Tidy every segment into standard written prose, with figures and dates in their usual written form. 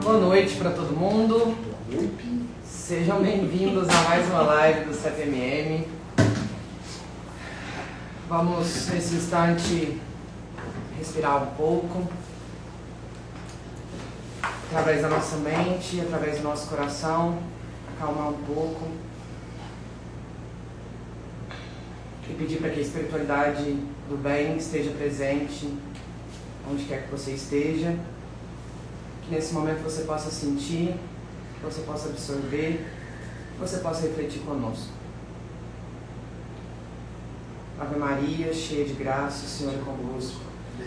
Boa noite para todo mundo. Sejam bem-vindos a mais uma live do CFMM. Vamos, nesse instante, respirar um pouco, através da nossa mente, através do nosso coração, acalmar um pouco e pedir para que a espiritualidade do bem esteja presente onde quer que você esteja, que nesse momento você possa sentir, que você possa absorver, que você possa refletir conosco. Ave Maria, cheia de graça, o Senhor é convosco.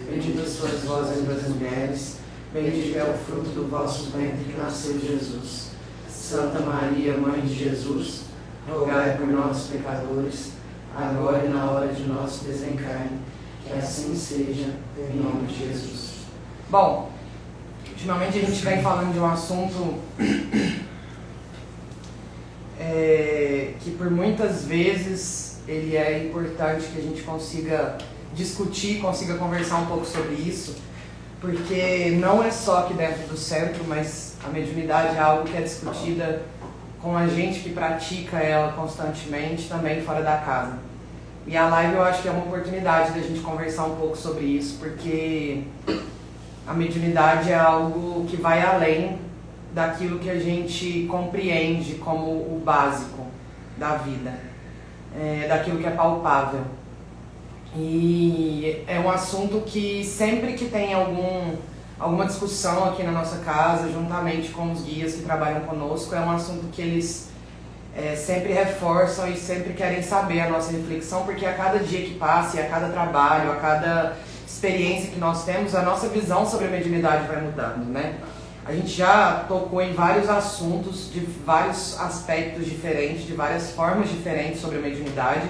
Bendita sois vós entre as mulheres, bendito é o fruto do vosso ventre que nasceu Jesus. Santa Maria, Mãe de Jesus, rogai por nós, pecadores, agora e na hora de nosso desencarne. Que assim seja, em nome de Jesus. Bom, ultimamente a gente vem falando de um assunto que por muitas vezes ele é importante que a gente consiga discutir, consiga conversar um pouco sobre isso, porque não é só aqui dentro do centro, mas a mediunidade é algo que é discutida com a gente que pratica ela constantemente, também fora da casa. E a live eu acho que é uma oportunidade da gente conversar um pouco sobre isso, porque a mediunidade é algo que vai além daquilo que a gente compreende como o básico da vida, daquilo que é palpável. E é um assunto que sempre que tem alguma discussão aqui na nossa casa, juntamente com os guias que trabalham conosco, é um assunto que eles sempre reforçam e sempre querem saber a nossa reflexão, porque a cada dia que passa, e a cada trabalho, a cada experiência que nós temos, a nossa visão sobre a mediunidade vai mudando, né? A gente já tocou em vários assuntos, de vários aspectos diferentes, de várias formas diferentes sobre a mediunidade,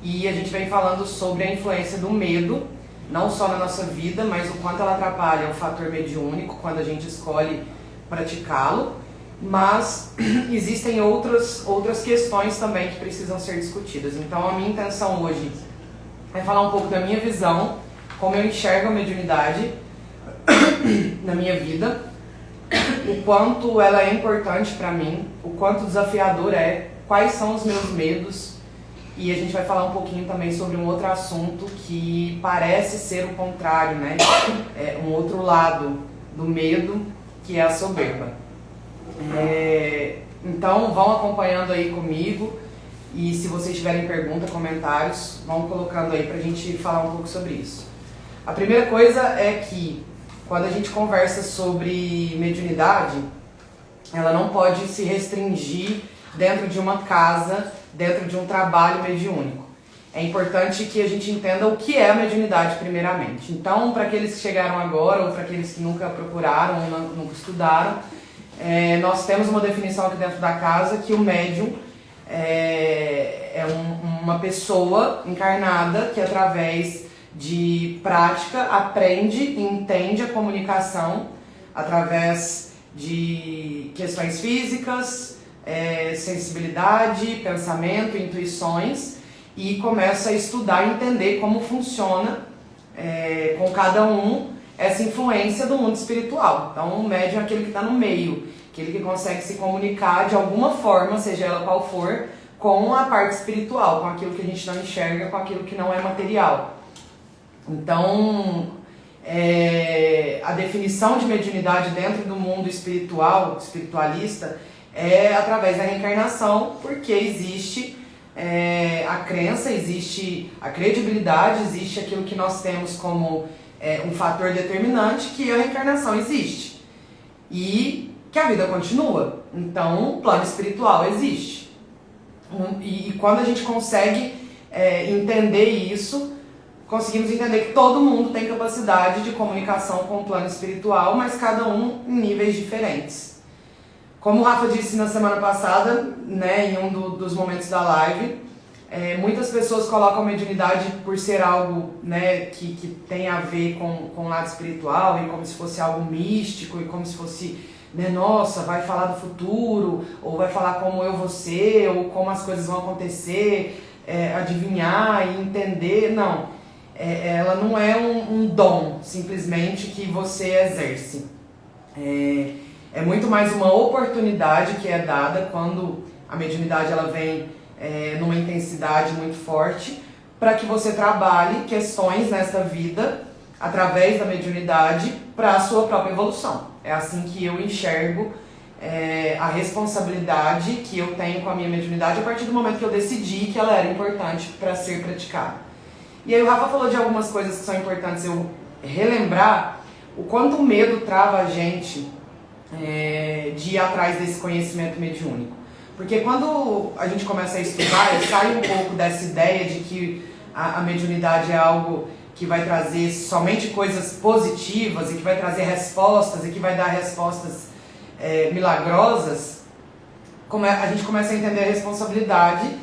e a gente vem falando sobre a influência do medo, não só na nossa vida, mas o quanto ela atrapalha o fator mediúnico quando a gente escolhe praticá-lo. Mas existem outras questões também que precisam ser discutidas. Então a minha intenção hoje é falar um pouco da minha visão, como eu enxergo a mediunidade na minha vida, o quanto ela é importante para mim, o quanto desafiador é, quais são os meus medos, e a gente vai falar um pouquinho também sobre um outro assunto que parece ser o contrário, né? Um outro lado do medo, que é a soberba. Então vão acompanhando aí comigo, e se vocês tiverem perguntas, comentários, vão colocando aí pra gente falar um pouco sobre isso. A primeira coisa é que quando a gente conversa sobre mediunidade, ela não pode se restringir dentro de uma casa, dentro de um trabalho mediúnico. É importante que a gente entenda o que é a mediunidade primeiramente. Então, para aqueles que chegaram agora ou para aqueles que nunca procuraram ou nunca estudaram, nós temos uma definição aqui dentro da casa que o médium é uma pessoa encarnada que através de prática aprende e entende a comunicação através de questões físicas, sensibilidade, pensamento, intuições, e começa a estudar e entender como funciona com cada um essa influência do mundo espiritual. Então o médium é aquele que está no meio, aquele que consegue se comunicar de alguma forma, seja ela qual for, com a parte espiritual, com aquilo que a gente não enxerga, com aquilo que não é material. Então a definição de mediunidade dentro do mundo espiritual, espiritualista, é através da reencarnação, porque existe a crença, existe a credibilidade, existe aquilo que nós temos como um fator determinante, que a reencarnação existe e que a vida continua. Então o plano espiritual existe, e quando a gente consegue entender isso, conseguimos entender que todo mundo tem capacidade de comunicação com o plano espiritual, mas cada um em níveis diferentes. Como o Rafa disse na semana passada, né, em um dos momentos da live, muitas pessoas colocam a mediunidade por ser algo, né, que tem a ver com o lado espiritual, e como se fosse algo místico, e como se fosse, né, nossa, vai falar do futuro, ou vai falar como eu vou ser, ou como as coisas vão acontecer, adivinhar e entender. Não, ela não é um dom simplesmente que você exerce. É muito mais uma oportunidade que é dada quando a mediunidade ela vem numa intensidade muito forte, para que você trabalhe questões nesta vida através da mediunidade para a sua própria evolução. É assim que eu enxergo a responsabilidade que eu tenho com a minha mediunidade a partir do momento que eu decidi que ela era importante para ser praticada. E aí o Rafa falou de algumas coisas que são importantes eu relembrar, o quanto o medo trava a gente de ir atrás desse conhecimento mediúnico. Porque quando a gente começa a estudar, sai um pouco dessa ideia de que a mediunidade é algo que vai trazer somente coisas positivas e que vai trazer respostas e que vai dar respostas milagrosas. A gente começa a entender a responsabilidade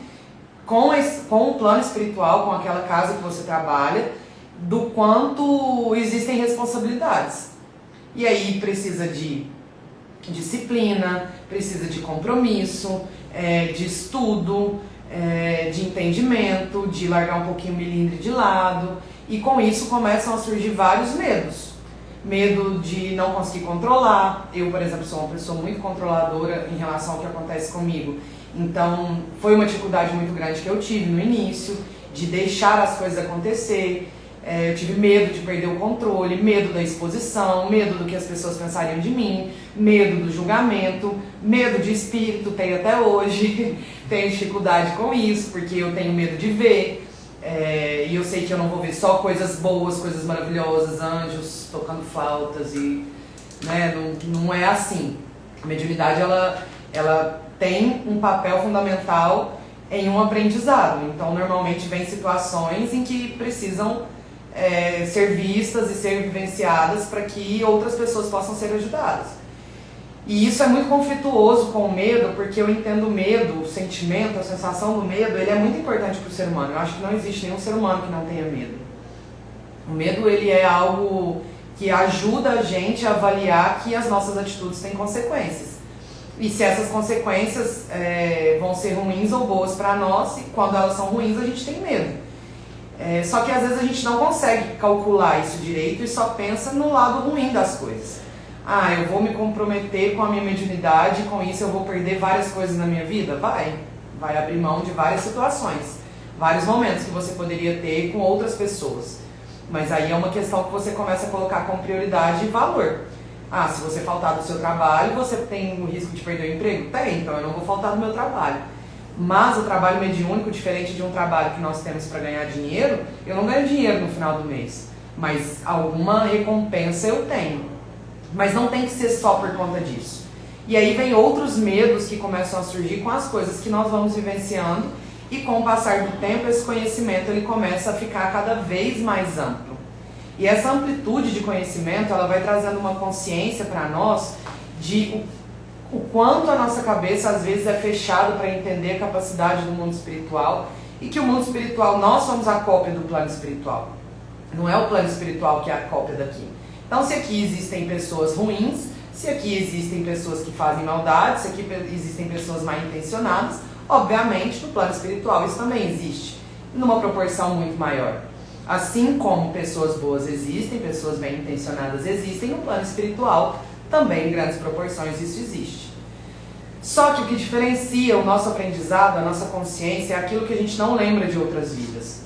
com o plano espiritual, com aquela casa que você trabalha, do quanto existem responsabilidades. E aí precisa de disciplina, precisa de compromisso, de estudo, de entendimento, de largar um pouquinho o melindre de lado, e com isso começam a surgir vários medos. Medo de não conseguir controlar. Eu, por exemplo, sou uma pessoa muito controladora em relação ao que acontece comigo. Então, foi uma dificuldade muito grande que eu tive no início, de deixar as coisas acontecer. Eu tive medo de perder o controle, medo da exposição, medo do que as pessoas pensariam de mim, medo do julgamento, medo de espírito, tenho até hoje. Tenho dificuldade com isso, porque eu tenho medo de ver. E eu sei que eu não vou ver só coisas boas, coisas maravilhosas, anjos tocando flautas e... não é assim. A mediunidade, ela tem um papel fundamental em um aprendizado. Então, normalmente, vem situações em que precisam ser vistas e ser vivenciadas para que outras pessoas possam ser ajudadas. E isso é muito conflituoso com o medo, porque eu entendo o medo, o sentimento, a sensação do medo, ele é muito importante para o ser humano. Eu acho que não existe nenhum ser humano que não tenha medo. O medo, ele é algo que ajuda a gente a avaliar que as nossas atitudes têm consequências. E se essas consequências vão ser ruins ou boas para nós, e quando elas são ruins a gente tem medo. Só que às vezes a gente não consegue calcular isso direito e só pensa no lado ruim das coisas. Eu vou me comprometer com a minha mediunidade, com isso eu vou perder várias coisas na minha vida? Vai abrir mão de várias situações, vários momentos que você poderia ter com outras pessoas. Mas aí é uma questão que você começa a colocar como prioridade e valor. Se você faltar do seu trabalho, você tem o risco de perder o emprego? Tem, então eu não vou faltar do meu trabalho. Mas o trabalho mediúnico, diferente de um trabalho que nós temos para ganhar dinheiro, eu não ganho dinheiro no final do mês, mas alguma recompensa eu tenho. Mas não tem que ser só por conta disso. E aí vem outros medos que começam a surgir com as coisas que nós vamos vivenciando, e com o passar do tempo esse conhecimento ele começa a ficar cada vez mais amplo. E essa amplitude de conhecimento ela vai trazendo uma consciência para nós de o quanto a nossa cabeça às vezes é fechada para entender a capacidade do mundo espiritual, e que o mundo espiritual, nós somos a cópia do plano espiritual. Não é o plano espiritual que é a cópia daqui. Então, se aqui existem pessoas ruins, se aqui existem pessoas que fazem maldade, se aqui existem pessoas mal intencionadas, obviamente no plano espiritual isso também existe, numa proporção muito maior. Assim como pessoas boas existem, pessoas bem intencionadas existem, no plano espiritual também em grandes proporções isso existe. Só que o que diferencia o nosso aprendizado, a nossa consciência, é aquilo que a gente não lembra de outras vidas.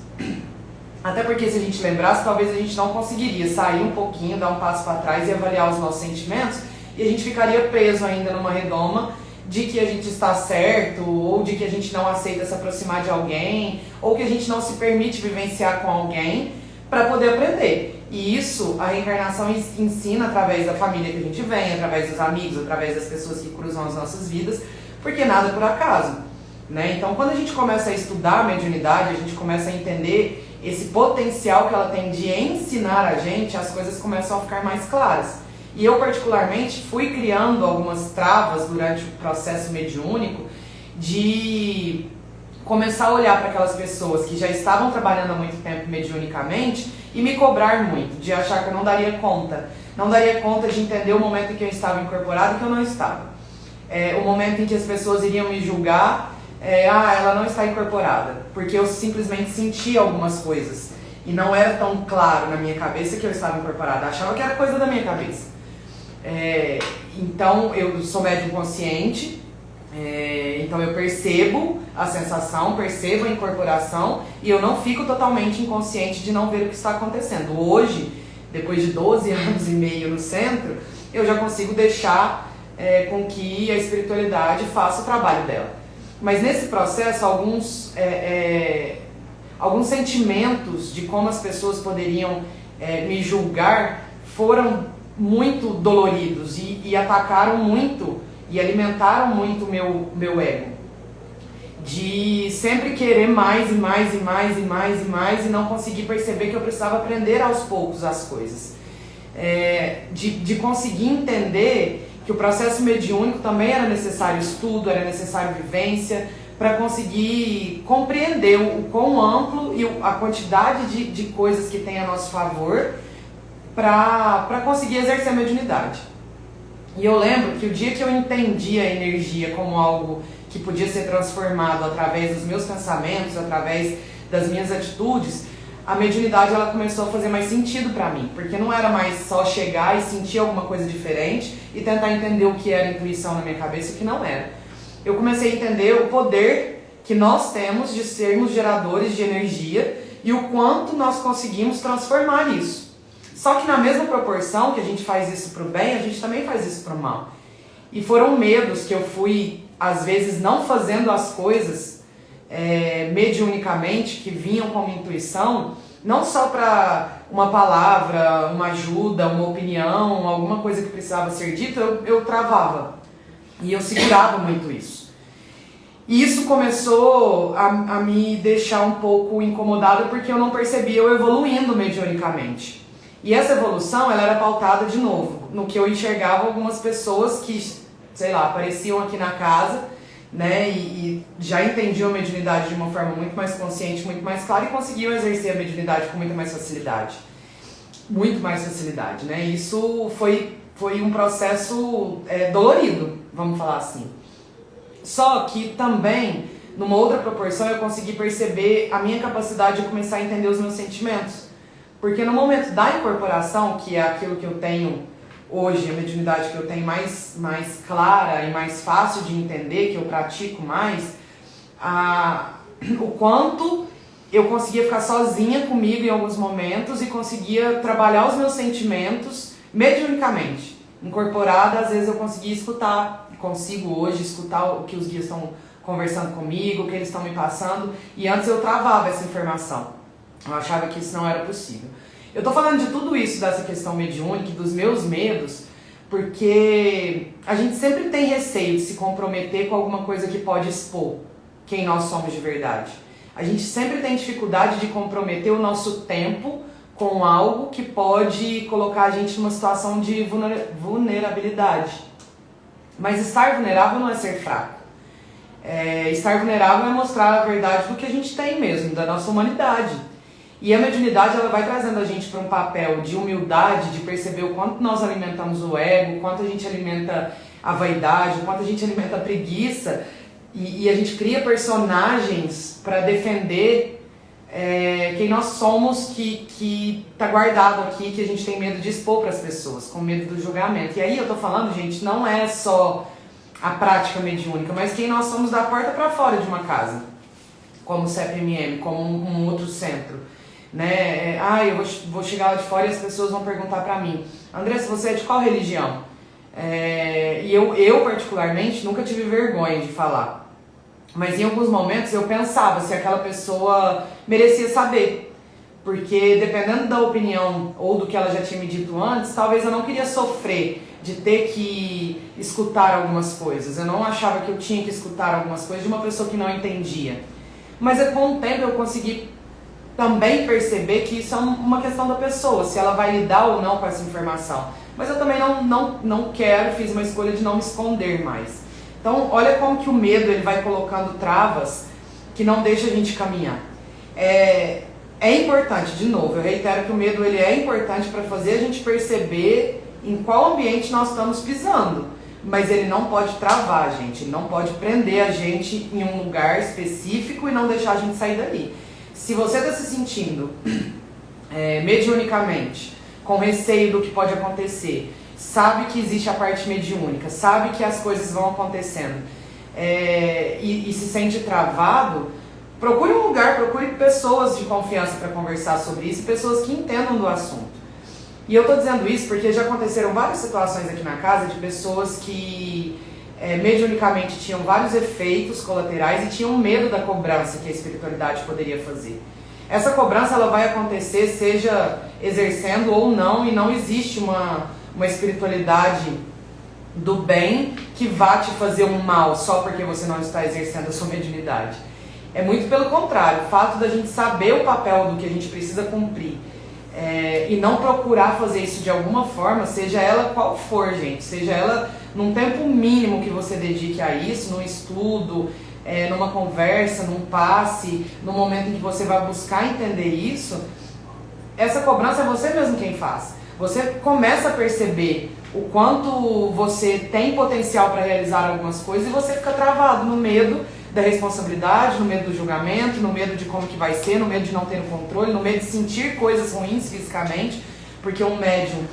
Até porque se a gente lembrasse, talvez a gente não conseguiria sair um pouquinho, dar um passo para trás e avaliar os nossos sentimentos, e a gente ficaria preso ainda numa redoma de que a gente está certo, ou de que a gente não aceita se aproximar de alguém, ou que a gente não se permite vivenciar com alguém para poder aprender. E isso a reencarnação ensina através da família que a gente vem, através dos amigos, através das pessoas que cruzam as nossas vidas, porque nada é por acaso, né? Então, quando a gente começa a estudar a mediunidade, a gente começa a entender esse potencial que ela tem de ensinar a gente, as coisas começam a ficar mais claras. E eu, particularmente, fui criando algumas travas durante o processo mediúnico de começar a olhar para aquelas pessoas que já estavam trabalhando há muito tempo mediunicamente e me cobrar muito, de achar que eu não daria conta. Não daria conta de entender o momento em que eu estava incorporado e que eu não estava. O momento em que as pessoas iriam me julgar, ela não está incorporada, porque eu simplesmente sentia algumas coisas e não era tão claro na minha cabeça que eu estava incorporada, achava que era coisa da minha cabeça. Então eu sou médium consciente, então eu percebo a sensação, percebo a incorporação e eu não fico totalmente inconsciente de não ver o que está acontecendo. Hoje, depois de 12 anos e meio no centro, eu já consigo deixar com que a espiritualidade faça o trabalho dela. Mas nesse processo, alguns sentimentos de como as pessoas poderiam me julgar foram muito doloridos e atacaram muito e alimentaram muito o meu ego. De sempre querer mais e mais e mais e mais e mais e não conseguir perceber que eu precisava aprender aos poucos as coisas. De conseguir entender que o processo mediúnico também era necessário estudo, era necessário vivência, para conseguir compreender o quão amplo e a quantidade de coisas que tem a nosso favor para conseguir exercer a mediunidade. E eu lembro que o dia que eu entendi a energia como algo que podia ser transformado através dos meus pensamentos, através das minhas atitudes, a mediunidade ela começou a fazer mais sentido para mim, porque não era mais só chegar e sentir alguma coisa diferente e tentar entender o que era intuição na minha cabeça e o que não era. Eu comecei a entender o poder que nós temos de sermos geradores de energia e o quanto nós conseguimos transformar isso. Só que na mesma proporção que a gente faz isso para o bem, a gente também faz isso para o mal. E foram medos que eu fui, às vezes, não fazendo as coisas mediunicamente, que vinham como intuição, não só para uma palavra, uma ajuda, uma opinião, alguma coisa que precisava ser dita, eu travava. E eu segurava muito isso. E isso começou a me deixar um pouco incomodada porque eu não percebia eu evoluindo mediunicamente. E essa evolução, ela era pautada de novo, no que eu enxergava algumas pessoas que, sei lá, apareciam aqui na casa, né, e já entendiam a mediunidade de uma forma muito mais consciente, muito mais clara e conseguiam exercer a mediunidade com muita mais facilidade. Muito mais facilidade, né? Isso foi um processo dolorido, vamos falar assim. Só que também, numa outra proporção, eu consegui perceber a minha capacidade de começar a entender os meus sentimentos. Porque no momento da incorporação, que é aquilo que eu tenho hoje, a mediunidade que eu tenho mais clara e mais fácil de entender, que eu pratico mais, o quanto eu conseguia ficar sozinha comigo em alguns momentos e conseguia trabalhar os meus sentimentos mediunicamente. Incorporada, às vezes eu conseguia escutar, consigo hoje escutar o que os guias estão conversando comigo, o que eles estão me passando, e antes eu travava essa informação. Eu achava que isso não era possível. Eu tô falando de tudo isso, dessa questão mediúnica, dos meus medos, porque a gente sempre tem receio de se comprometer com alguma coisa que pode expor quem nós somos de verdade. A gente sempre tem dificuldade de comprometer o nosso tempo com algo que pode colocar a gente numa situação de vulnerabilidade. Mas estar vulnerável não é ser fraco. Estar vulnerável é mostrar a verdade do que a gente tem mesmo, da nossa humanidade. E a mediunidade ela vai trazendo a gente para um papel de humildade, de perceber o quanto nós alimentamos o ego, o quanto a gente alimenta a vaidade, o quanto a gente alimenta a preguiça, e a gente cria personagens para defender quem nós somos, que está guardado aqui, que a gente tem medo de expor para as pessoas, com medo do julgamento. E aí eu tô falando, gente, não é só a prática mediúnica, mas quem nós somos da porta para fora de uma casa, como o CEPMM, como um outro centro. Né? Eu vou chegar lá de fora e as pessoas vão perguntar pra mim: Andressa, você é de qual religião? E eu particularmente nunca tive vergonha de falar, mas em alguns momentos eu pensava se aquela pessoa merecia saber, porque dependendo da opinião ou do que ela já tinha me dito antes, talvez eu não queria sofrer de ter que escutar algumas coisas. Eu não achava que eu tinha que escutar algumas coisas de uma pessoa que não entendia, mas com o tempo eu consegui também perceber que isso é uma questão da pessoa, se ela vai lidar ou não com essa informação. Mas eu também não quero, fiz uma escolha de não me esconder mais. Então, olha como que o medo ele vai colocando travas que não deixa a gente caminhar. É importante, de novo, eu reitero que o medo ele é importante para fazer a gente perceber em qual ambiente nós estamos pisando. Mas ele não pode travar a gente, ele não pode prender a gente em um lugar específico e não deixar a gente sair dali. Se você está se sentindo mediunicamente com receio do que pode acontecer, sabe que existe a parte mediúnica, sabe que as coisas vão acontecendo e se sente travado, procure um lugar, procure pessoas de confiança para conversar sobre isso, pessoas que entendam do assunto. E eu estou dizendo isso porque já aconteceram várias situações aqui na casa de pessoas que mediunicamente tinham vários efeitos colaterais e tinham medo da cobrança que a espiritualidade poderia fazer. Essa cobrança ela vai acontecer seja exercendo ou não, e não existe uma espiritualidade do bem que vá te fazer um mal só porque você não está exercendo a sua mediunidade. É muito pelo contrário, o fato da gente saber o papel do que a gente precisa cumprir e não procurar fazer isso de alguma forma, seja ela qual for, gente, seja ela num tempo mínimo que você dedique a isso, num estudo, numa conversa, num passe, no momento em que você vai buscar entender isso, essa cobrança é você mesmo quem faz. Você começa a perceber o quanto você tem potencial para realizar algumas coisas e você fica travado no medo da responsabilidade, no medo do julgamento, no medo de como que vai ser, no medo de não ter o controle, no medo de sentir coisas ruins fisicamente, porque um médium,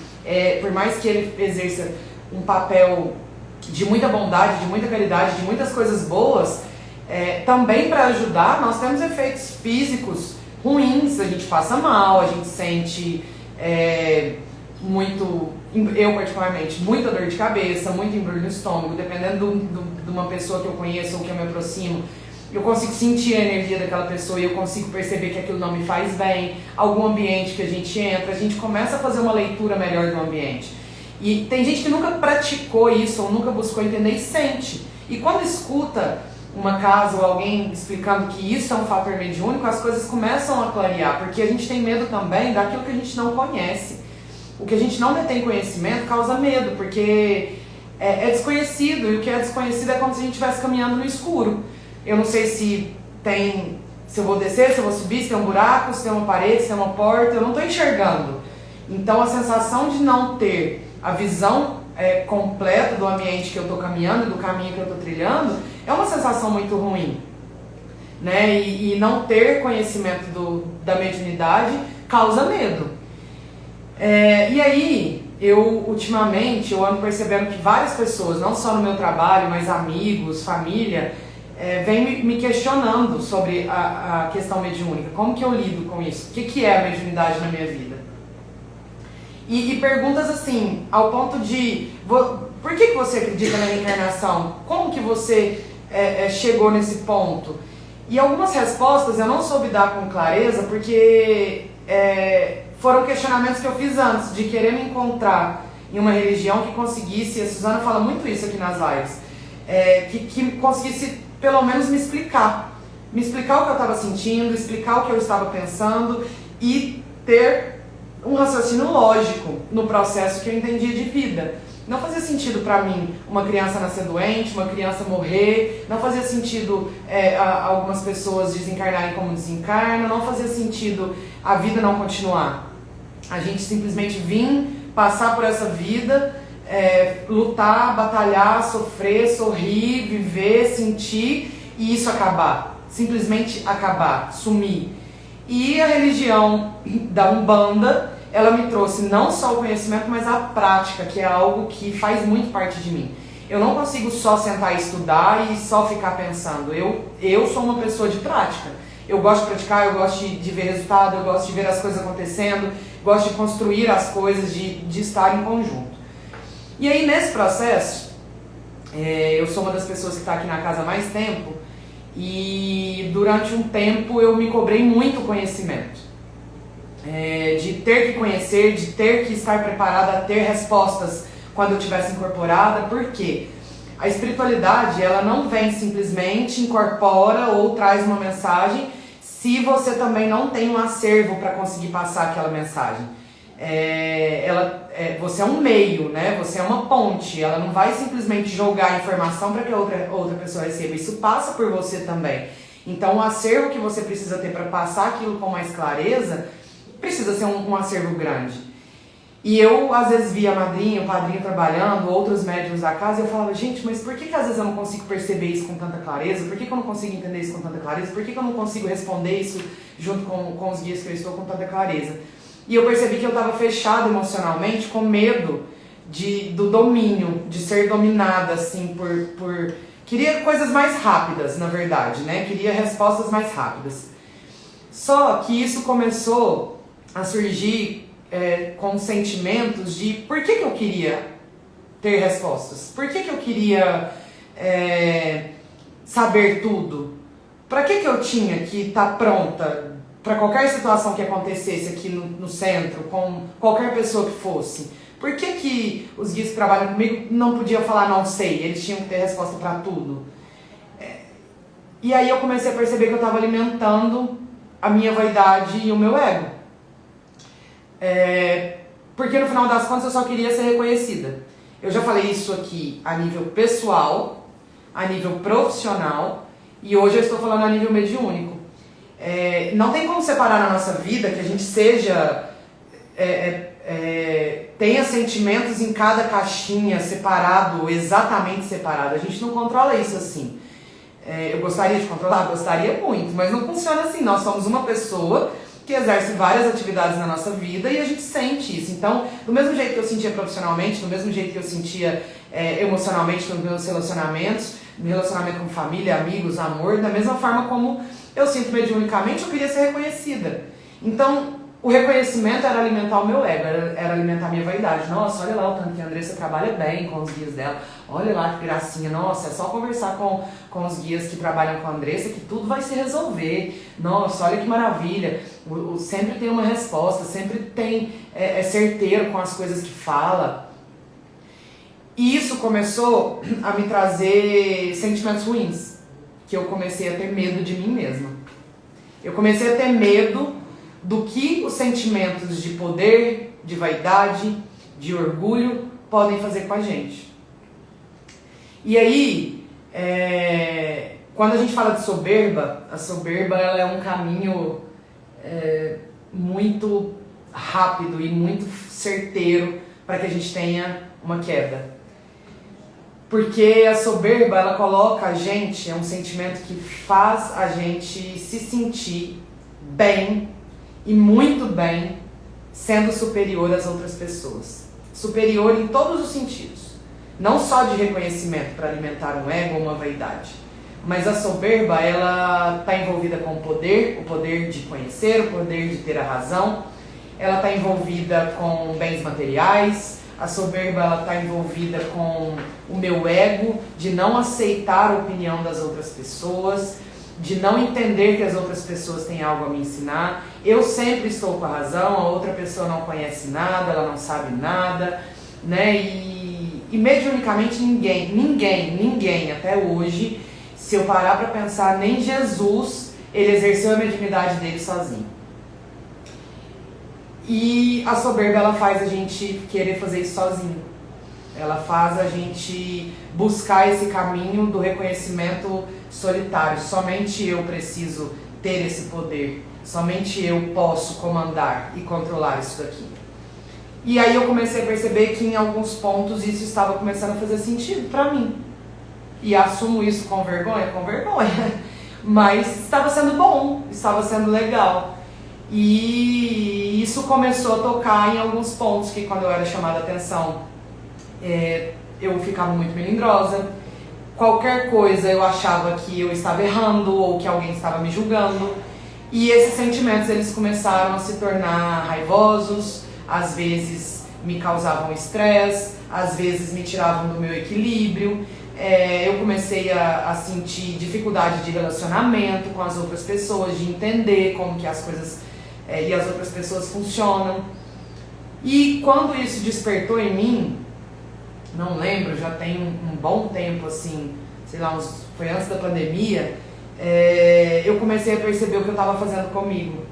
por mais que ele exerça um papel de muita bondade, de muita caridade, de muitas coisas boas, também para ajudar, nós temos efeitos físicos ruins, a gente passa mal, a gente sente eu particularmente, muita dor de cabeça, muito embrulho no estômago, dependendo de uma pessoa que eu conheço ou que eu me aproximo, eu consigo sentir a energia daquela pessoa e eu consigo perceber que aquilo não me faz bem. Algum ambiente que a gente entra, a gente começa a fazer uma leitura melhor do ambiente. E tem gente que nunca praticou isso ou nunca buscou entender e sente. E quando escuta uma casa ou alguém explicando que isso é um fator mediúnico, as coisas começam a clarear, porque a gente tem medo também daquilo que a gente não conhece. O que a gente não detém conhecimento causa medo, porque é desconhecido, e o que é desconhecido é como se a gente estivesse caminhando no escuro. Eu não sei se eu vou descer, se eu vou subir, se tem um buraco, se tem uma parede, se tem uma porta, eu não estou enxergando. Então a sensação de não ter a visão completa do ambiente que eu estou caminhando, do caminho que eu estou trilhando, é uma sensação muito ruim, né? E não ter conhecimento da mediunidade causa medo. E aí, ultimamente, eu ando percebendo que várias pessoas, não só no meu trabalho, mas amigos, família, vêm me questionando sobre a questão mediúnica. Como que eu lido com isso? O que é a mediunidade na minha vida? E perguntas assim, ao ponto de, por que você acredita na reencarnação? Como que você chegou nesse ponto? E algumas respostas eu não soube dar com clareza, porque foram questionamentos que eu fiz antes, de querer me encontrar em uma religião que conseguisse, a Suzana fala muito isso aqui nas lives, que conseguisse pelo menos me explicar o que eu estava sentindo, explicar o que eu estava pensando e ter um raciocínio lógico no processo que eu entendia de vida. Não fazia sentido para mim uma criança nascer doente, uma criança morrer, não fazia sentido algumas pessoas desencarnarem como desencarnam, não fazia sentido a vida não continuar. A gente simplesmente vir, passar por essa vida, lutar, batalhar, sofrer, sorrir, viver, sentir e isso acabar. Simplesmente acabar, sumir. E a religião da Umbanda, ela me trouxe não só o conhecimento, mas a prática, que é algo que faz muito parte de mim. Eu não consigo só sentar e estudar e só ficar pensando. Eu sou uma pessoa de prática. Eu gosto de praticar, eu gosto de ver resultado, eu gosto de ver as coisas acontecendo, gosto de construir as coisas, de estar em conjunto. E aí, nesse processo, eu sou uma das pessoas que está aqui na casa há mais tempo e durante um tempo eu me cobrei muito conhecimento. De ter que conhecer, de ter que estar preparada a ter respostas quando eu tivesse incorporada. Por quê? A espiritualidade, ela não vem simplesmente, incorpora ou traz uma mensagem se você também não tem um acervo para conseguir passar aquela mensagem. Você é um meio, né? Você é uma ponte, ela não vai simplesmente jogar a informação para que outra pessoa receba, isso passa por você também. Então o acervo que você precisa ter para passar aquilo com mais clareza precisa ser um acervo grande. E eu, às vezes, via a madrinha, o padrinho trabalhando, outros médiuns da casa, e eu falava, gente, mas por que às vezes eu não consigo perceber isso com tanta clareza? Por que eu não consigo entender isso com tanta clareza? Por que eu não consigo responder isso junto com os guias que eu estou com tanta clareza? E eu percebi que eu estava fechada emocionalmente, com medo do domínio, de ser dominada, assim, queria coisas mais rápidas, na verdade, né? Queria respostas mais rápidas. Só que isso começou a surgir com sentimentos de por que eu queria ter respostas? Por que eu queria saber tudo? Para que eu tinha que estar pronta para qualquer situação que acontecesse aqui no centro, com qualquer pessoa que fosse? Por que os guias que trabalham comigo não podiam falar não sei? Eles tinham que ter resposta para tudo. E aí eu comecei a perceber que eu estava alimentando a minha vaidade e o meu ego. Porque no final das contas eu só queria ser reconhecida. Eu já falei isso aqui a nível pessoal, a nível profissional, e hoje eu estou falando a nível mediúnico. Não tem como separar na nossa vida que a gente seja... tenha sentimentos em cada caixinha separado, exatamente separado. A gente não controla isso assim. Eu gostaria de controlar? Gostaria muito, mas não funciona assim. Nós somos uma pessoa que exerce várias atividades na nossa vida e a gente sente isso. Então, do mesmo jeito que eu sentia profissionalmente, do mesmo jeito que eu sentia emocionalmente nos meus relacionamentos, no relacionamento com família, amigos, amor, da mesma forma como eu sinto mediunicamente, eu queria ser reconhecida. Então, o reconhecimento era alimentar o meu ego, era alimentar a minha vaidade. Nossa, olha lá o tanto que a Andressa trabalha bem com os guias dela. Olha lá que gracinha. Nossa, é só conversar com os guias que trabalham com a Andressa que tudo vai se resolver. Nossa, olha que maravilha. Sempre tem uma resposta, sempre tem certeiro com as coisas que fala. E isso começou a me trazer sentimentos ruins. Que eu comecei a ter medo de mim mesma. Eu comecei a ter medo do que os sentimentos de poder, de vaidade, de orgulho podem fazer com a gente. E aí, quando a gente fala de soberba, a soberba ela é um caminho muito rápido e muito certeiro para que a gente tenha uma queda. Porque a soberba, ela coloca a gente, é um sentimento que faz a gente se sentir bem, e muito bem, sendo superior às outras pessoas. Superior em todos os sentidos. Não só de reconhecimento para alimentar um ego ou uma vaidade. Mas a soberba, ela está envolvida com o poder de conhecer, o poder de ter a razão. Ela está envolvida com bens materiais. A soberba, ela está envolvida com o meu ego, de não aceitar a opinião das outras pessoas, de não entender que as outras pessoas têm algo a me ensinar. Eu sempre estou com a razão, a outra pessoa não conhece nada, ela não sabe nada, né? E mediunicamente ninguém até hoje, se eu parar para pensar, nem Jesus, ele exerceu a mediunidade dele sozinho. E a soberba, ela faz a gente querer fazer isso sozinho. Ela faz a gente buscar esse caminho do reconhecimento solitário. Somente eu preciso ter esse poder. Somente eu posso comandar e controlar isso daqui. E aí eu comecei a perceber que em alguns pontos isso estava começando a fazer sentido para mim. E assumo isso com vergonha? Com vergonha. Mas estava sendo bom, estava sendo legal. E isso começou a tocar em alguns pontos que quando eu era chamada a atenção, eu ficava muito melindrosa. Qualquer coisa eu achava que eu estava errando ou que alguém estava me julgando. E esses sentimentos, eles começaram a se tornar raivosos, às vezes me causavam estresse, às vezes me tiravam do meu equilíbrio. Eu comecei a sentir dificuldade de relacionamento com as outras pessoas, de entender como que as coisas e as outras pessoas funcionam. E quando isso despertou em mim, não lembro, já tem um bom tempo, assim, sei lá, foi antes da pandemia, eu comecei a perceber o que eu estava fazendo comigo.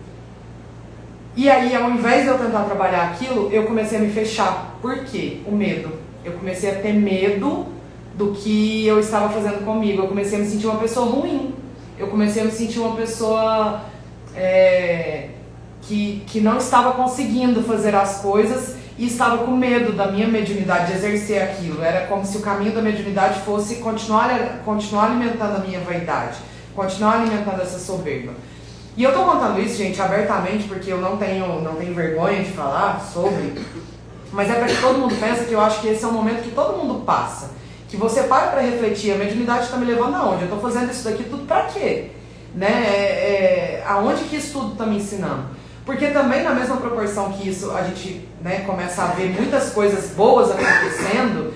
E aí, ao invés de eu tentar trabalhar aquilo, eu comecei a me fechar. Por quê? O medo. Eu comecei a ter medo do que eu estava fazendo comigo. Eu comecei a me sentir uma pessoa ruim. Eu comecei a me sentir uma pessoa que não estava conseguindo fazer as coisas e estava com medo da minha mediunidade de exercer aquilo. Era como se o caminho da mediunidade fosse continuar alimentando a minha vaidade, continuar alimentando essa soberba. E eu tô contando isso, gente, abertamente, porque eu não tenho vergonha de falar sobre. mas é para que todo mundo pense que eu acho que esse é um momento que todo mundo passa. Que você para refletir, a mediunidade está me levando aonde? Eu estou fazendo isso daqui tudo para quê? Né? Aonde que isso tudo está me ensinando? Porque também na mesma proporção que isso, a gente, né, começa a ver muitas coisas boas acontecendo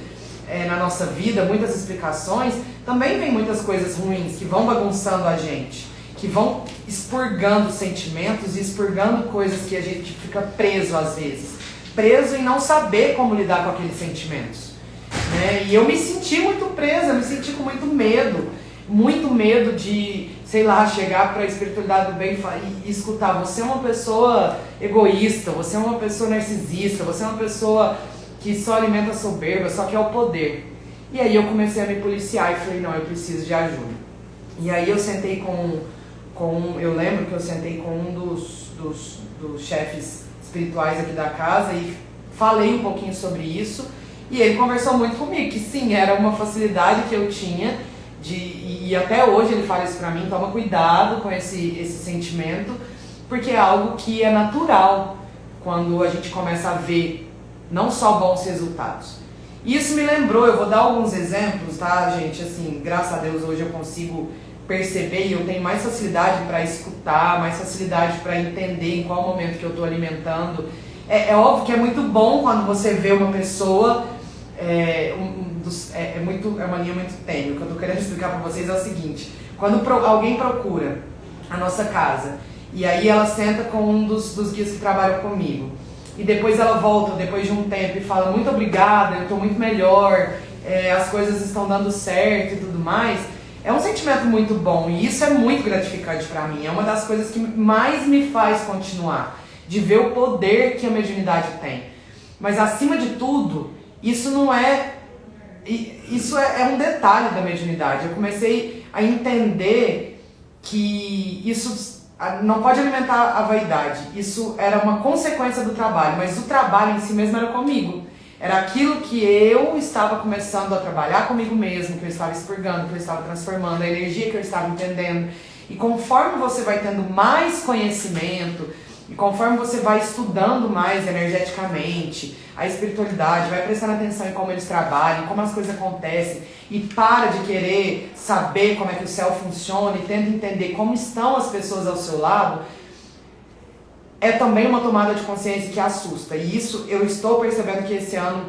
na nossa vida, muitas explicações, também vem muitas coisas ruins que vão bagunçando a gente, que vão expurgando sentimentos e expurgando coisas que a gente fica preso às vezes. Preso em não saber como lidar com aqueles sentimentos. Né? E eu me senti muito presa, me senti com muito medo de, sei lá, chegar para a espiritualidade do bem e escutar: você é uma pessoa egoísta, você é uma pessoa narcisista, você é uma pessoa que só alimenta a soberba, só quer o poder. E aí eu comecei a me policiar e falei: não, eu preciso de ajuda. E aí eu sentei eu lembro que eu sentei com um dos chefes espirituais aqui da casa e falei um pouquinho sobre isso, e ele conversou muito comigo, que sim, era uma facilidade que eu tinha, e até hoje ele fala isso pra mim: toma cuidado com esse sentimento, porque é algo que é natural quando a gente começa a ver não só bons resultados. Isso me lembrou, eu vou dar alguns exemplos, tá, gente? Assim, graças a Deus hoje eu consigo perceber e eu tenho mais facilidade para escutar, mais facilidade para entender em qual momento que eu estou alimentando. É óbvio que é muito bom quando você vê uma pessoa, é uma linha muito tênue. O que eu estou querendo explicar para vocês é o seguinte: quando alguém procura a nossa casa e aí ela senta com um dos guias que trabalham comigo e depois ela volta depois de um tempo e fala: muito obrigada, eu estou muito melhor, as coisas estão dando certo e tudo mais. É um sentimento muito bom e isso é muito gratificante para mim. É uma das coisas que mais me faz continuar, de ver o poder que a mediunidade tem. Mas acima de tudo, isso não é... Isso é um detalhe da mediunidade. Eu comecei a entender que isso não pode alimentar a vaidade. Isso era uma consequência do trabalho, mas o trabalho em si mesmo era comigo. Era aquilo que eu estava começando a trabalhar comigo mesmo, que eu estava expurgando, que eu estava transformando, a energia que eu estava entendendo. E conforme você vai tendo mais conhecimento, e conforme você vai estudando mais energeticamente a espiritualidade, vai prestando atenção em como eles trabalham, como as coisas acontecem, e para de querer saber como é que o céu funciona e tenta entender como estão as pessoas ao seu lado, é também uma tomada de consciência que assusta. E isso eu estou percebendo que esse ano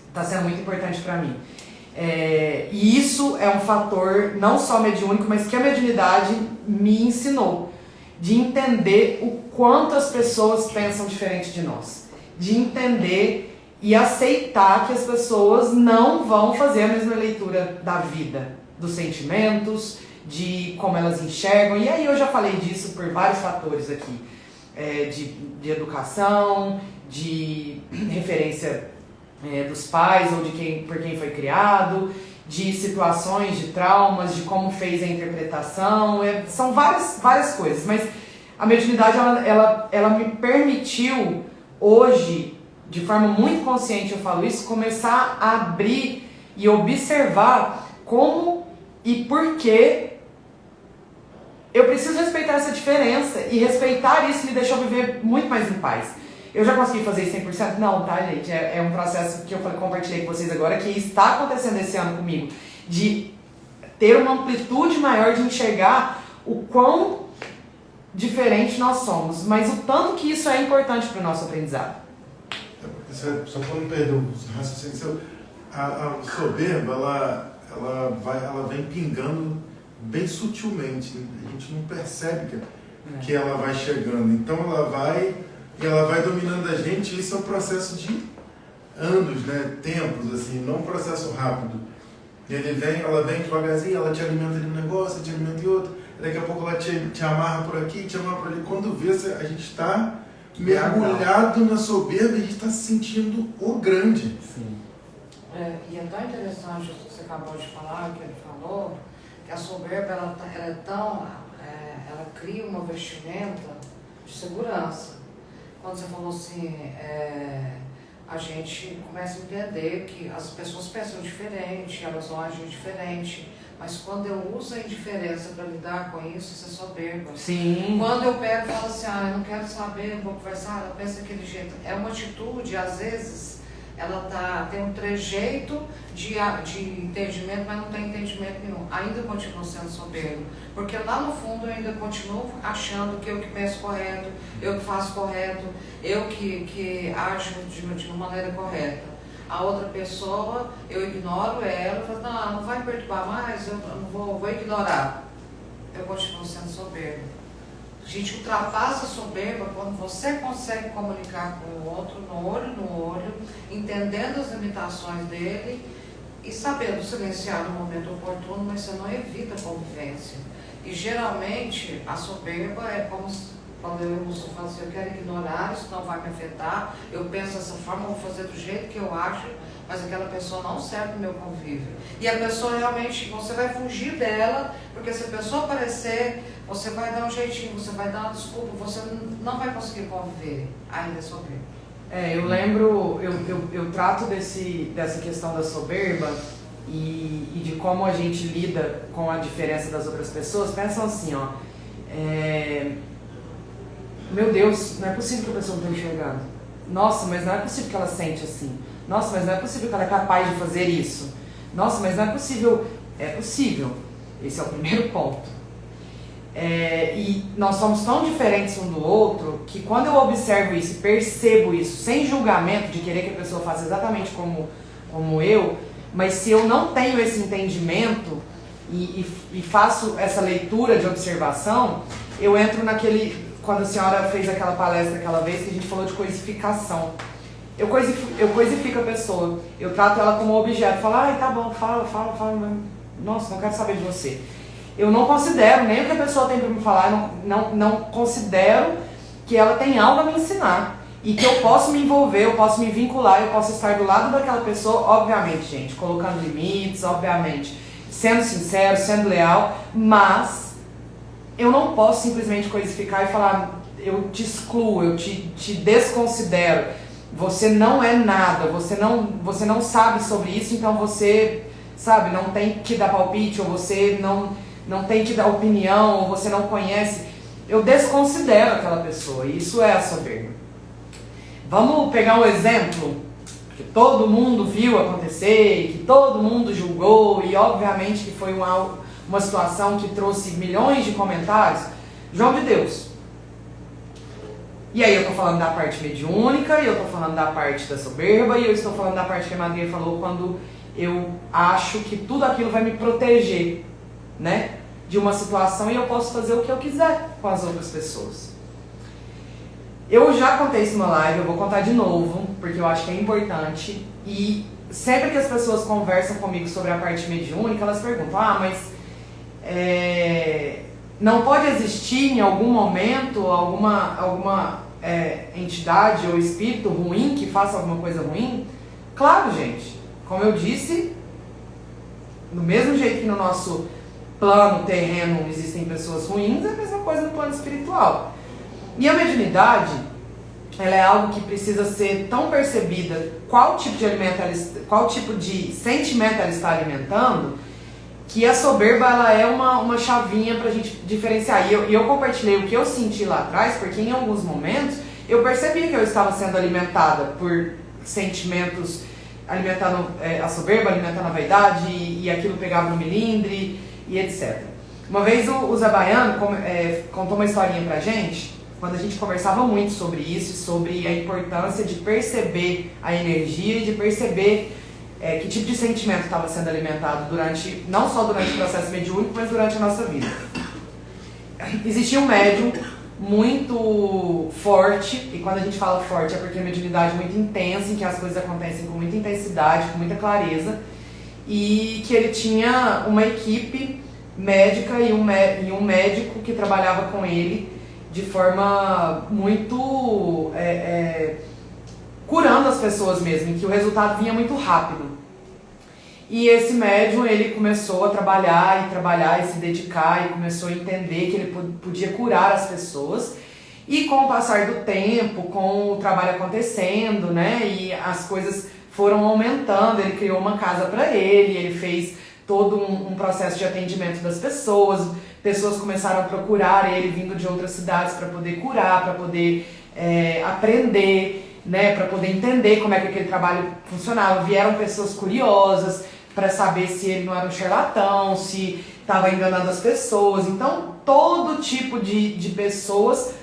está sendo muito importante para mim. E isso é um fator não só mediúnico, mas que a mediunidade me ensinou. De entender o quanto as pessoas pensam diferente de nós. De entender e aceitar que as pessoas não vão fazer a mesma leitura da vida, dos sentimentos, de como elas enxergam. E aí eu já falei disso por vários fatores aqui. De educação, de referência dos pais ou por quem foi criado, de situações, de traumas, de como fez a interpretação, são várias coisas, mas a mediunidade ela me permitiu hoje, de forma muito consciente eu falo isso, começar a abrir e observar como e por que eu preciso respeitar essa diferença, e respeitar isso me deixou viver muito mais em paz. Eu já consegui fazer isso 100%? Não, tá, gente? É um processo que eu compartilhei com vocês agora, que está acontecendo esse ano comigo, de ter uma amplitude maior de enxergar o quão diferente nós somos, mas o tanto que isso é importante para o nosso aprendizado. Só para não perder o raciocínio, a soberba, ela vem pingando bem sutilmente, a gente não percebe que ela vai chegando, então ela vai dominando a gente, e isso é um processo de anos, né, tempos, assim, não um processo rápido. Ela vem devagarzinho, ela te alimenta de um negócio, te alimenta de outro, daqui a pouco ela te amarra por aqui, te amarra por ali, quando vê, a gente está mergulhado na soberba e a gente está se sentindo o grande. Sim. E é tão interessante o que você acabou de falar, o que ele falou, que a soberba ela cria uma vestimenta de segurança. Quando você falou assim, a gente começa a entender que as pessoas pensam diferente, elas vão agir diferente, mas quando eu uso a indiferença para lidar com isso é soberba. Sim. Quando eu pego e falo assim, eu não quero saber, não vou conversar, ela pensa daquele jeito. É uma atitude, às vezes, ela tem um trejeito de entendimento, mas não tem entendimento nenhum. Ainda continua sendo soberbo. Porque lá no fundo eu ainda continuo achando que eu que penso correto, eu que faço correto, eu que ajo de uma maneira correta. A outra pessoa, eu ignoro ela, falo, não vai me perturbar mais, eu não vou ignorar. Eu continuo sendo soberbo. A gente ultrapassa a soberba quando você consegue comunicar com o outro, no olho, entendendo as limitações dele e sabendo silenciar no momento oportuno, mas você não evita a convivência. E geralmente a soberba é como quando eu falo assim, eu quero ignorar, isso não vai me afetar, eu penso dessa forma, eu vou fazer do jeito que eu acho, mas aquela pessoa não serve para o meu convívio. E a pessoa realmente, você vai fugir dela, porque se a pessoa aparecer, você vai dar um jeitinho, você vai dar uma desculpa, você não vai conseguir conviver. Ainda é soberba. Eu lembro, eu trato dessa questão da soberba e de como a gente lida com a diferença das outras pessoas. Pensam assim, ó, meu Deus, não é possível que a pessoa não esteja enxergando. Nossa, mas não é possível que ela sente assim. Nossa, mas não é possível que ela é capaz de fazer isso. Nossa, mas não é possível. É possível. Esse é o primeiro ponto. E nós somos tão diferentes um do outro que quando eu observo isso e percebo isso sem julgamento de querer que a pessoa faça exatamente como eu, mas se eu não tenho esse entendimento e faço essa leitura de observação, eu entro naquele... Quando a senhora fez aquela palestra aquela vez que a gente falou de coisificação. Eu coisifico a pessoa, eu trato ela como objeto, falo, ai, tá bom, fala, nossa, não quero saber de você. Eu não considero nem o que a pessoa tem para me falar, não considero que ela tem algo a me ensinar. E que eu posso me envolver, eu posso me vincular, eu posso estar do lado daquela pessoa, obviamente, gente, colocando limites, obviamente, sendo sincero, sendo leal, mas eu não posso simplesmente coisificar e falar, eu te excluo, eu te desconsidero, você não é nada, você não sabe sobre isso, então você, sabe, não tem que dar palpite, ou você não tem que dar opinião, ou você não conhece. Eu desconsidero aquela pessoa, e isso é a soberba. Vamos pegar um exemplo que todo mundo viu acontecer, que todo mundo julgou, e obviamente que foi uma situação que trouxe milhões de comentários. João de Deus. E aí eu estou falando da parte mediúnica, e eu estou falando da parte da soberba, e eu estou falando da parte que a Maria falou quando eu acho que tudo aquilo vai me proteger, né, de uma situação e eu posso fazer o que eu quiser com as outras pessoas. Eu já contei isso numa live, eu vou contar de novo, porque eu acho que é importante. E sempre que as pessoas conversam comigo sobre a parte mediúnica, elas perguntam, mas não pode existir em algum momento alguma entidade ou espírito ruim que faça alguma coisa ruim? Claro, gente. Como eu disse, do mesmo jeito que no nosso plano terreno existem pessoas ruins, é a mesma coisa no plano espiritual. E a mediunidade, ela é algo que precisa ser tão percebida, qual tipo de sentimento ela está alimentando, que a soberba ela é uma chavinha pra gente diferenciar. E eu compartilhei o que eu senti lá atrás, porque em alguns momentos eu percebi que eu estava sendo alimentada por sentimentos, alimentando a soberba, alimentando a vaidade, e aquilo pegava no melindre, e etc. Uma vez o Zé Baiano contou uma historinha pra gente, quando a gente conversava muito sobre isso, sobre a importância de perceber a energia e de perceber que tipo de sentimento estava sendo alimentado não só durante o processo mediúnico, mas durante a nossa vida. Existia um médium muito forte, e quando a gente fala forte é porque a mediunidade é muito intensa, em que as coisas acontecem com muita intensidade, com muita clareza, e que ele tinha uma equipe médica e um médico que trabalhava com ele de forma muito curando as pessoas mesmo, em que o resultado vinha muito rápido. E esse médium, ele começou a trabalhar e se dedicar, e começou a entender que ele podia curar as pessoas. E com o passar do tempo, com o trabalho acontecendo, né, e as coisas foram aumentando, ele criou uma casa para ele fez todo um processo de atendimento das pessoas começaram a procurar ele vindo de outras cidades para poder curar, para poder aprender. né, para poder entender como é que aquele trabalho funcionava. Vieram pessoas curiosas para saber se ele não era um charlatão, se estava enganando as pessoas. Então, todo tipo de pessoas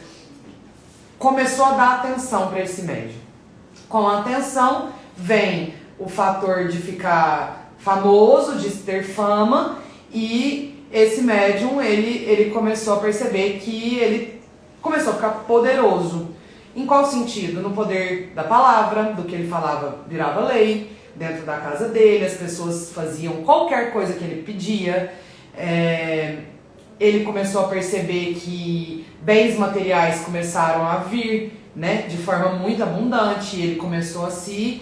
começou a dar atenção para esse médium. Com a atenção vem o fator de ficar famoso, de ter fama, e esse médium, ele começou a perceber que ele começou a ficar poderoso. Em qual sentido? No poder da palavra, do que ele falava virava lei, dentro da casa dele, as pessoas faziam qualquer coisa que ele pedia. Ele começou a perceber que bens materiais começaram a vir, né, de forma muito abundante. Ele começou a se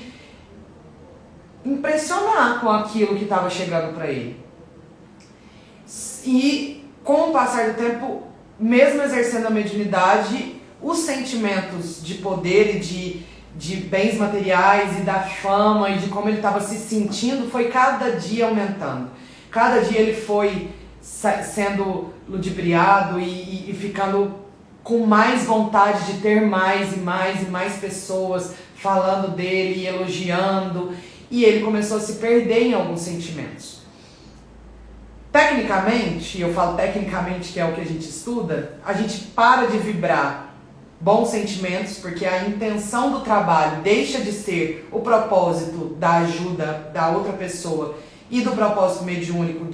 impressionar com aquilo que estava chegando para ele. E com o passar do tempo, mesmo exercendo a mediunidade, os sentimentos de poder e de bens materiais e da fama e de como ele estava se sentindo foi cada dia aumentando. Cada dia ele foi sendo ludibriado e ficando com mais vontade de ter mais e mais e mais pessoas falando dele e elogiando, e ele começou a se perder em alguns sentimentos. Tecnicamente, eu falo tecnicamente que é o que a gente estuda, a gente para de vibrar bons sentimentos, porque a intenção do trabalho deixa de ser o propósito da ajuda da outra pessoa e do propósito mediúnico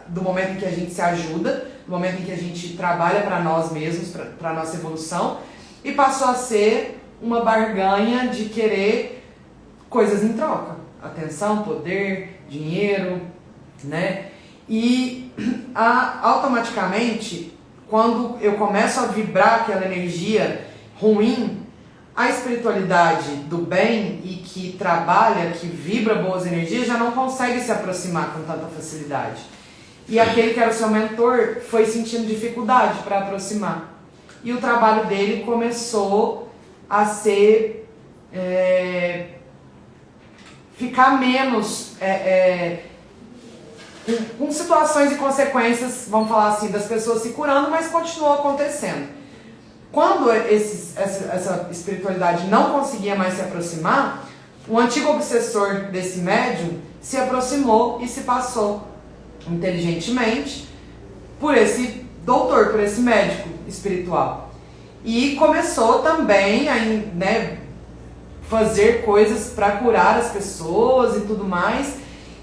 do momento em que a gente se ajuda, do momento em que a gente trabalha para nós mesmos, para a nossa evolução, e passou a ser uma barganha de querer coisas em troca. Atenção, poder, dinheiro, né? E automaticamente, quando eu começo a vibrar aquela energia ruim, a espiritualidade do bem e que trabalha, que vibra boas energias, já não consegue se aproximar com tanta facilidade. E aquele que era o seu mentor foi sentindo dificuldade para aproximar. E o trabalho dele começou a ser... ficar menos... com situações e consequências, vamos falar assim, das pessoas se curando, mas continuou acontecendo. Quando essa espiritualidade não conseguia mais se aproximar, o antigo obsessor desse médium se aproximou e se passou inteligentemente por esse doutor, por esse médico espiritual. E começou também a, né, fazer coisas para curar as pessoas e tudo mais,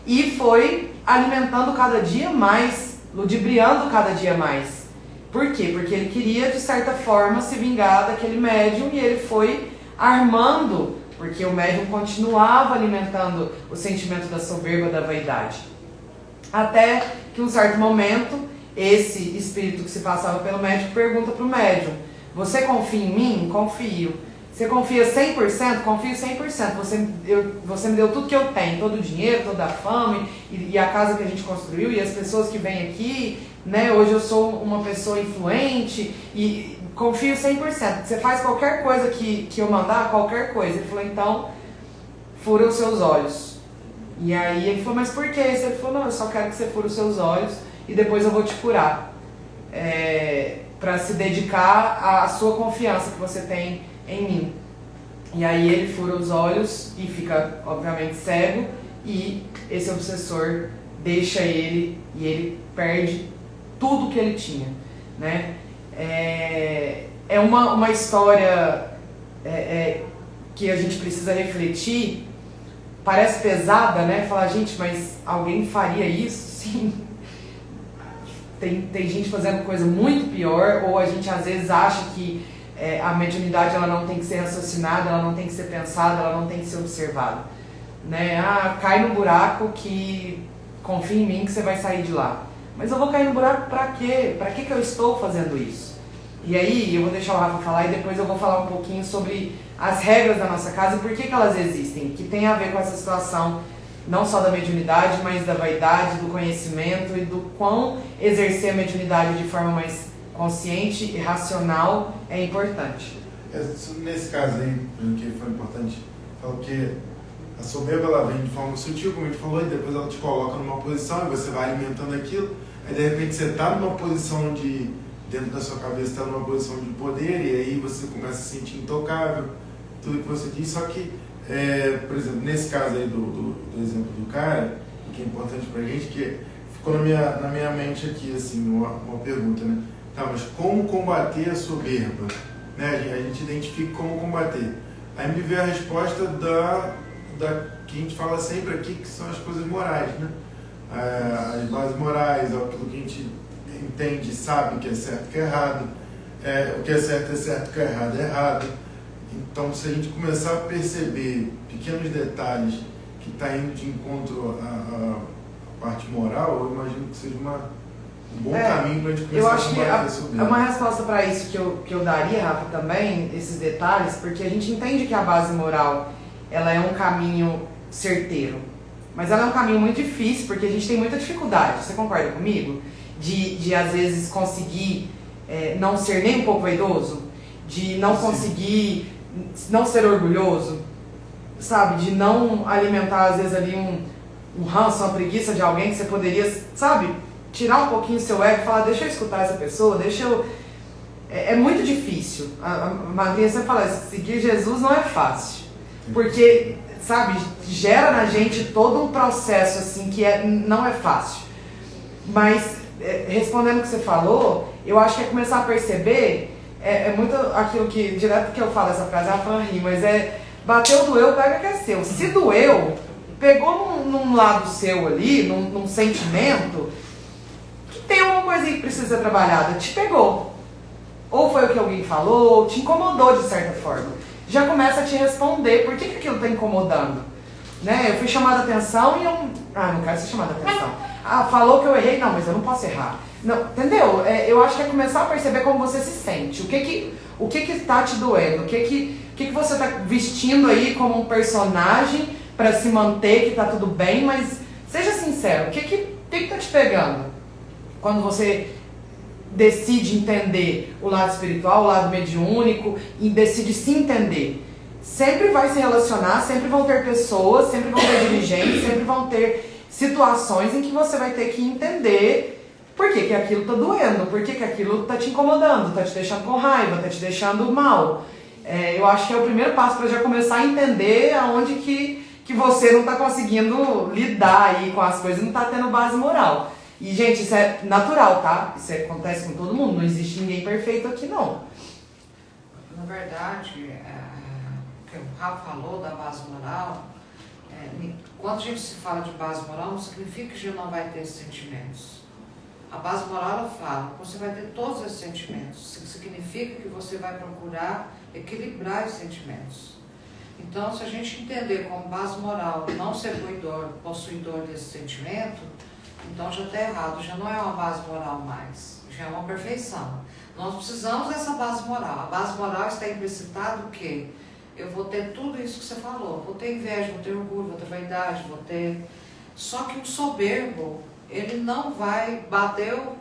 e foi alimentando cada dia mais, ludibriando cada dia mais. Por quê? Porque ele queria, de certa forma, se vingar daquele médium, e ele foi armando, porque o médium continuava alimentando o sentimento da soberba, da vaidade. Até que, em um certo momento, esse espírito que se passava pelo médium pergunta para o médium: você confia em mim? Confio. Você confia 100%? Confio 100%. Você me deu tudo que eu tenho, todo o dinheiro, toda a fama e a casa que a gente construiu e as pessoas que vêm aqui, né? Hoje eu sou uma pessoa influente e confio 100%. Você faz qualquer coisa que eu mandar, qualquer coisa. Ele falou: então, fura os seus olhos. E aí ele falou: mas por que? Ele falou: não, eu só quero que você fure os seus olhos e depois eu vou te curar. Para se dedicar à sua confiança que você tem em mim. E aí ele fura os olhos e fica, obviamente, cego, e esse obsessor deixa ele e ele perde tudo que ele tinha, né? É uma história que a gente precisa refletir. Parece pesada, né? Falar: gente, mas alguém faria isso? Sim. Tem gente fazendo coisa muito pior, ou a gente às vezes acha que a mediunidade ela não tem que ser raciocinada, ela não tem que ser pensada, ela não tem que ser observada, né? Cai no buraco que confia em mim que você vai sair de lá. Mas eu vou cair no buraco pra quê? Pra que eu estou fazendo isso? E aí eu vou deixar o Rafa falar e depois eu vou falar um pouquinho sobre as regras da nossa casa e por que elas existem, que tem a ver com essa situação não só da mediunidade, mas da vaidade, do conhecimento e do quão exercer a mediunidade de forma mais consciente e racional é importante. Nesse caso aí, que foi importante, falo que a soberba ela vem de forma sutil, como a gente falou, e depois ela te coloca numa posição e você vai alimentando aquilo, aí de repente você está numa posição de, dentro da sua cabeça, está numa posição de poder, e aí você começa a se sentir intocável, tudo que você disse, só que, por exemplo, nesse caso aí do exemplo do cara, que é importante pra gente, que ficou na minha mente aqui, assim, uma pergunta, né? Tá, mas como combater a soberba? Né? A gente identifica como combater. Aí me veio a resposta que a gente fala sempre aqui, que são as coisas morais, né? As bases morais, aquilo que a gente entende, sabe que é certo e que é errado, o que é certo, o que é errado é errado. Então, se a gente começar a perceber pequenos detalhes que está indo de encontro à parte moral, eu imagino que seja um bom caminho para a gente começar a combater sobre isso. É uma resposta para isso que eu daria, Rafa, também, esses detalhes, porque a gente entende que a base moral ela é um caminho certeiro, mas ela é um caminho muito difícil, porque a gente tem muita dificuldade, você concorda comigo? De às vezes conseguir não ser nem um pouco vaidoso, de não conseguir não ser orgulhoso, sabe? De não alimentar às vezes ali um ranço, uma preguiça de alguém que você poderia, sabe? Tirar um pouquinho o seu ego e falar, deixa eu escutar essa pessoa, É muito difícil. A Madrinha sempre fala, seguir Jesus não é fácil, porque, sabe, gera na gente todo um processo assim que não é fácil. Mas respondendo o que você falou, eu acho que é começar a perceber, muito aquilo que, direto que eu falo essa frase, a Fran ri, mas bateu, doeu, pega que é seu. Se doeu, pegou num lado seu ali, num sentimento, que tem alguma coisa aí que precisa ser trabalhada, te pegou. Ou foi o que alguém falou, ou te incomodou de certa forma. Já começa a te responder, por que aquilo está incomodando? Né? Eu fui chamada a atenção e eu não quero ser chamada a atenção. Falou que eu errei, não, mas eu não posso errar. Não, entendeu? Eu acho que é começar a perceber como você se sente. O que está te doendo? O que você está vestindo aí como um personagem para se manter que está tudo bem, mas seja sincero, o que está te pegando? Quando você decide entender o lado espiritual, o lado mediúnico, e decide se entender. Sempre vai se relacionar, sempre vão ter pessoas, sempre vão ter dirigentes, sempre vão ter situações em que você vai ter que entender por que aquilo está doendo, por que aquilo está te incomodando, está te deixando com raiva, está te deixando mal. Eu acho que é o primeiro passo para já começar a entender aonde que você não está conseguindo lidar aí com as coisas, não está tendo base moral. E, gente, isso é natural, tá? Isso acontece com todo mundo, não existe ninguém perfeito aqui, não. Na verdade, o que o Rafa falou da base moral, quando a gente se fala de base moral, não significa que a gente não vai ter sentimentos. A base moral, ela fala que você vai ter todos esses sentimentos. Isso significa que você vai procurar equilibrar os sentimentos. Então, se a gente entender como base moral não ser possuidor desse sentimento, então já está errado, já não é uma base moral mais, já é uma perfeição. Nós precisamos dessa base moral. A base moral está implicitada o quê? Eu vou ter tudo isso que você falou, vou ter inveja, vou ter orgulho, vou ter vaidade, vou ter... Só que o soberbo, ele não vai, bateu,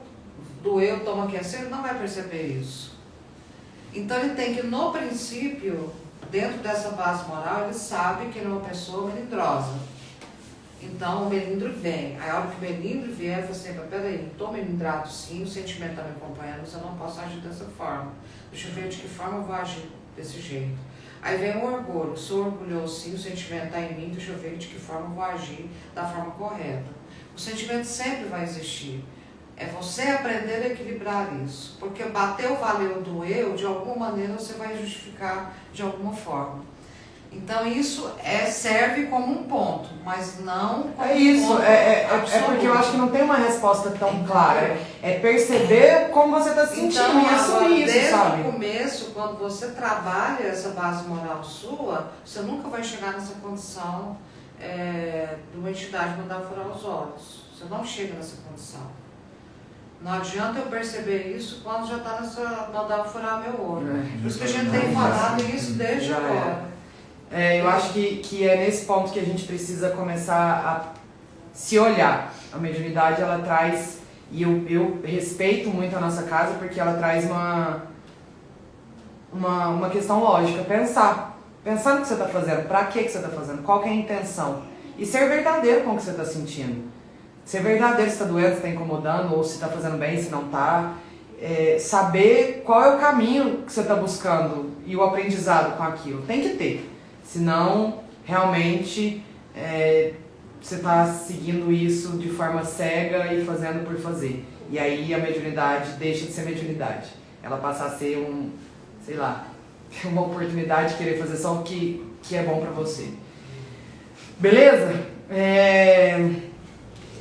doeu, toma que é seu, ele não vai perceber isso. Então ele tem que, no princípio, dentro dessa base moral, ele sabe que ele é uma pessoa melindrosa. Então o melindre vem. Aí a hora que o melindre vier, você fala, peraí, não estou melindrado sim, o sentimento está me acompanhando, mas eu não posso agir dessa forma. Deixa eu ver de que forma eu vou agir desse jeito. Aí vem o orgulho, sou orgulhoso sim, o sentimento está em mim, deixa eu ver de que forma eu vou agir da forma correta. O sentimento sempre vai existir. É você aprender a equilibrar isso. Porque bateu, valeu, doeu, de alguma maneira você vai justificar de alguma forma. Então isso serve como um ponto, mas não como isso, um ponto é porque eu acho que não tem uma resposta tão clara. É perceber como você está sentindo então, e assumir isso, desde sabe? o começo, quando você trabalha essa base moral sua, você nunca vai chegar nessa condição de uma entidade mandar furar os olhos. Você não chega nessa condição. Não adianta eu perceber isso quando já está nessa mandar furar meu olho. Por isso que a gente tem falado isso desde agora. Eu acho que é nesse ponto que a gente precisa começar a se olhar. A mediunidade, ela traz, e eu respeito muito a nossa casa, porque ela traz uma questão lógica. Pensar no que você está fazendo, para que você está fazendo, qual que é a intenção. E ser verdadeiro com o que você está sentindo. Ser verdadeiro se está doendo, se está incomodando, ou se está fazendo bem, se não está. saber qual é o caminho que você está buscando e o aprendizado com aquilo. Tem que ter, senão realmente você está seguindo isso de forma cega e fazendo por fazer. E aí a mediunidade deixa de ser mediunidade. Ela passa a ser uma oportunidade de querer fazer só o que é bom para você. Beleza?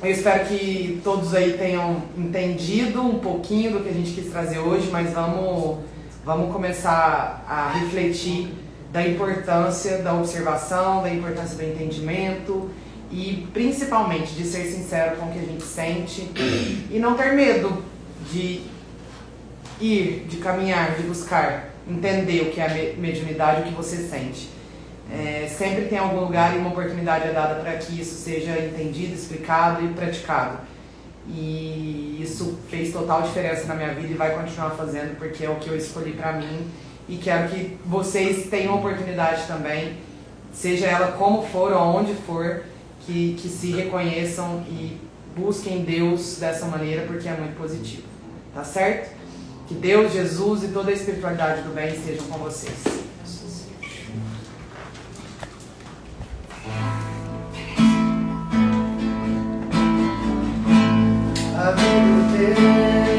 Eu espero que todos aí tenham entendido um pouquinho do que a gente quis trazer hoje, mas vamos começar a refletir da importância da observação, da importância do entendimento e principalmente de ser sincero com o que a gente sente e não ter medo de ir, de caminhar, de buscar, entender o que é a mediunidade, o que você sente. Sempre tem algum lugar e uma oportunidade é dada para que isso seja entendido, explicado e praticado. E isso fez total diferença na minha vida e vai continuar fazendo, porque é o que eu escolhi para mim. E quero que vocês tenham a oportunidade também, seja ela como for ou onde for, que se reconheçam e busquem Deus dessa maneira, porque é muito positivo. Tá certo? Que Deus, Jesus e toda a espiritualidade do bem estejam com vocês. A vida inteira